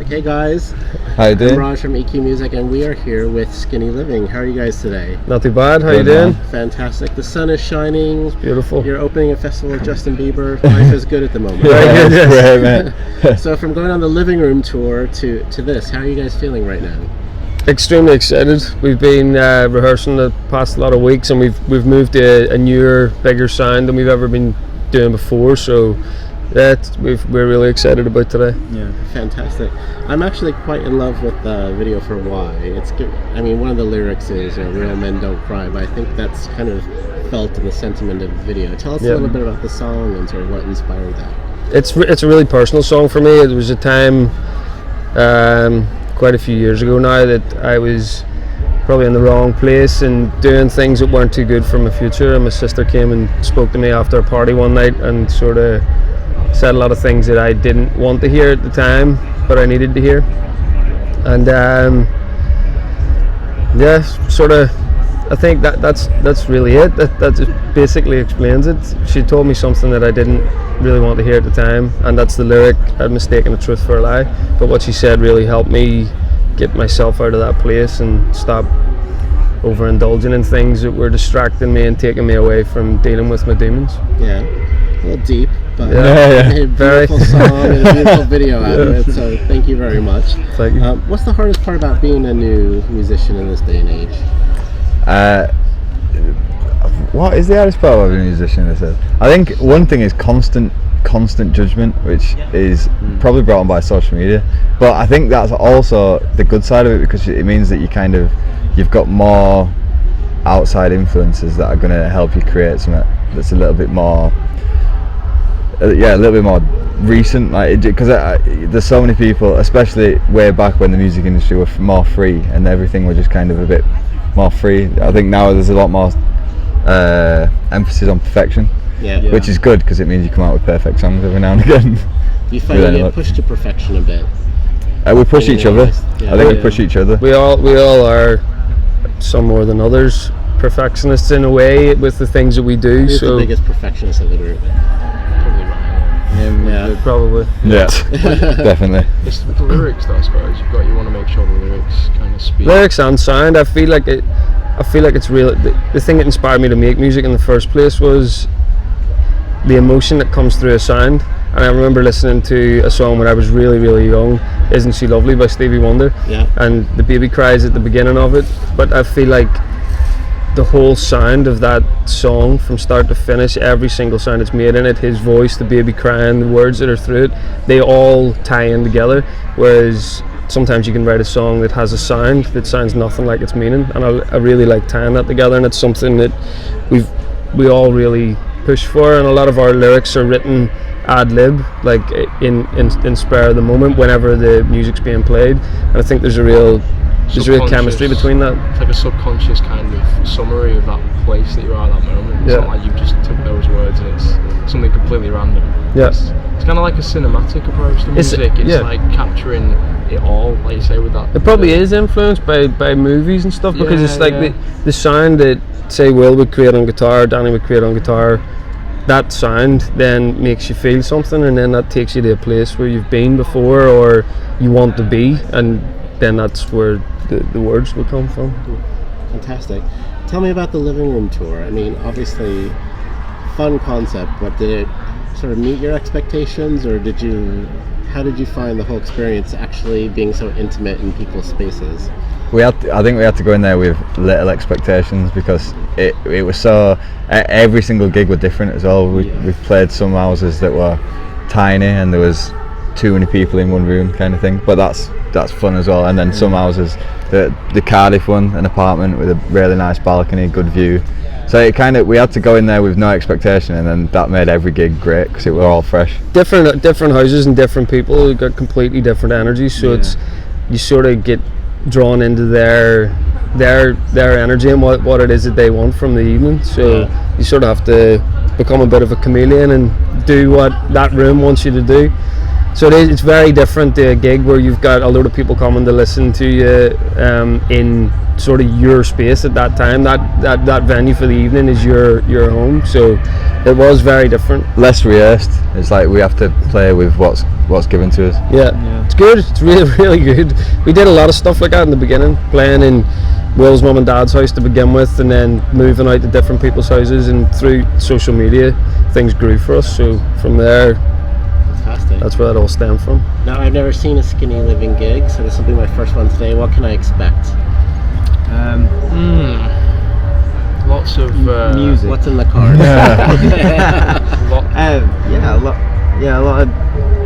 like, hey guys, how you doing? I'm Raj from EQ Music, and we are here with Skinny Living. How are you guys today? Not too bad. How you doing? Fantastic. The sun is shining. It's beautiful. You're opening a festival with Justin Bieber. Life is good at the moment. Very good. Yes. Great, man. So from going on the living room tour to this, how are you guys feeling right now? Extremely excited. We've been rehearsing the past lot of weeks, and we've moved to a newer, bigger sound than we've ever been doing before. So we're really excited about today. Yeah, fantastic. I'm actually quite in love with the video for Why. It's good. I mean, one of the lyrics is "Real men don't cry," but I think that's kind of felt in the sentiment of the video. Tell us a little bit about the song and sort of what inspired that. It's a really personal song for me. It was a time quite a few years ago now that I was probably in the wrong place and doing things that weren't too good for my future, and my sister came and spoke to me after a party one night and sort of said a lot of things that I didn't want to hear at the time, but I needed to hear. And I think that's really it. That just basically explains it. She told me something that I didn't really want to hear at the time, and that's the lyric, "I'd mistaken the truth for a lie." But what she said really helped me get myself out of that place and stop overindulging in things that were distracting me and taking me away from dealing with my demons. Yeah, a little deep, but a beautiful song and a beautiful video out of it. So thank you very much. Thank you. What's the hardest part about being a new musician in this day and age? What is the hardest part of being a musician? I think one thing is constant judgment, which is probably brought on by social media, but I think that's also the good side of it, because it means that you've got more outside influences that are going to help you create something that's a little bit more recent, like, because there's so many people, especially way back when the music industry was more free and everything was just kind of a bit more free. I think now there's a lot more emphasis on perfection, which is good because it means you come out with perfect songs every now and again. Do you find you get pushed to perfection a bit? We push each other. I think we push each other. We all are, some more than others, perfectionists in a way with the things that we do. Who's the biggest perfectionist of the group? Probably. Yeah, definitely. It's with the lyrics though, I suppose. You want to make sure the lyrics kind of speak. Lyrics and sound, I feel like it's real. The thing that inspired me to make music in the first place was the emotion that comes through a sound. And I remember listening to a song when I was really, really young, "Isn't She Lovely" by Stevie Wonder, and the baby cries at the beginning of it. But I feel like the whole sound of that song, from start to finish, every single sound it's made in it, his voice, the baby crying, the words that are through it, they all tie in together. Whereas sometimes you can write a song that has a sound that sounds nothing like its meaning, and I really like tying that together, and it's something that we all really push for. And a lot of our lyrics are written ad lib, like in spur of the moment whenever the music's being played, and I think there's a real chemistry between that. It's like a subconscious kind of summary of that place that you are at that moment. It's not like you just took those words and it's something completely random. Yes. It's kind of like a cinematic approach to music. It's like capturing it all, like you say, with that. It probably is influenced by movies and stuff, because it's like the sound that, say, Will would create on guitar, Danny would create on guitar, that sound then makes you feel something, and then that takes you to a place where you've been before or you want to be, and then that's where the words will come from. Fantastic. Tell me about the living room tour. I mean, obviously, fun concept, but did it sort of meet your expectations, or how did you find the whole experience actually being so intimate in people's spaces? I think we had to go in there with little expectations, because it was so, every single gig was different as well. We've played some houses that were tiny and there was too many people in one room kind of thing, but that's fun as well. And then some houses, the Cardiff one, an apartment with a really nice balcony, good view. So we had to go in there with no expectation, and then that made every gig great because it were all fresh. Different houses and different people who got completely different energies, so it's, you sort of get drawn into their energy and what it is that they want from the evening. So you sort of have to become a bit of a chameleon and do what that room wants you to do. So it's very different to a gig where you've got a load of people coming to listen to you in sort of your space at that time. That venue for the evening is your home. So it was very different. Less rehearsed. It's like we have to play with what's given to us. Yeah, it's good. It's really, really good. We did a lot of stuff like that in the beginning, playing in Will's mum and dad's house to begin with, and then moving out to different people's houses, and through social media things grew for us. So from there, Fantastic. that's where that all stemmed from. Now, I've never seen a Skinny Living gig, so this will be my first one today. What can I expect? Lots of music. What's in the cards?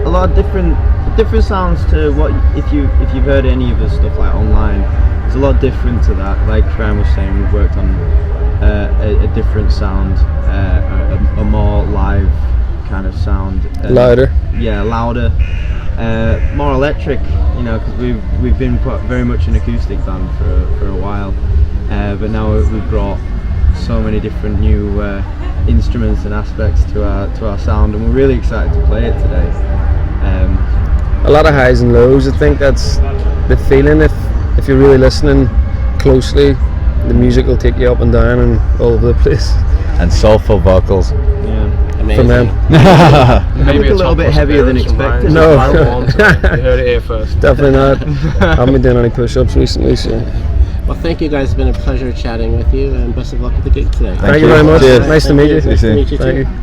A lot of different sounds to what if you've heard any of the stuff like online. It's a lot different to that. Like Fran was saying, we've worked on a different sound, a more live kind of sound. Louder. Yeah, louder. More electric, you know, because we've been very much an acoustic band for a while, but now we've brought so many different new instruments and aspects to our sound, and we're really excited to play it today. A lot of highs and lows. I think that's the feeling. If you're really listening closely, the music will take you up and down and all over the place. And soulful vocals. Yeah, From them. maybe a little bit heavier than expected. No. You heard it here first. Definitely not. I haven't been doing any push-ups recently, so. Well, thank you guys. It's been a pleasure chatting with you, and best of luck with the gig today. Thank you very much. Cheers. Nice to meet you. Nice to meet you Thank too. you.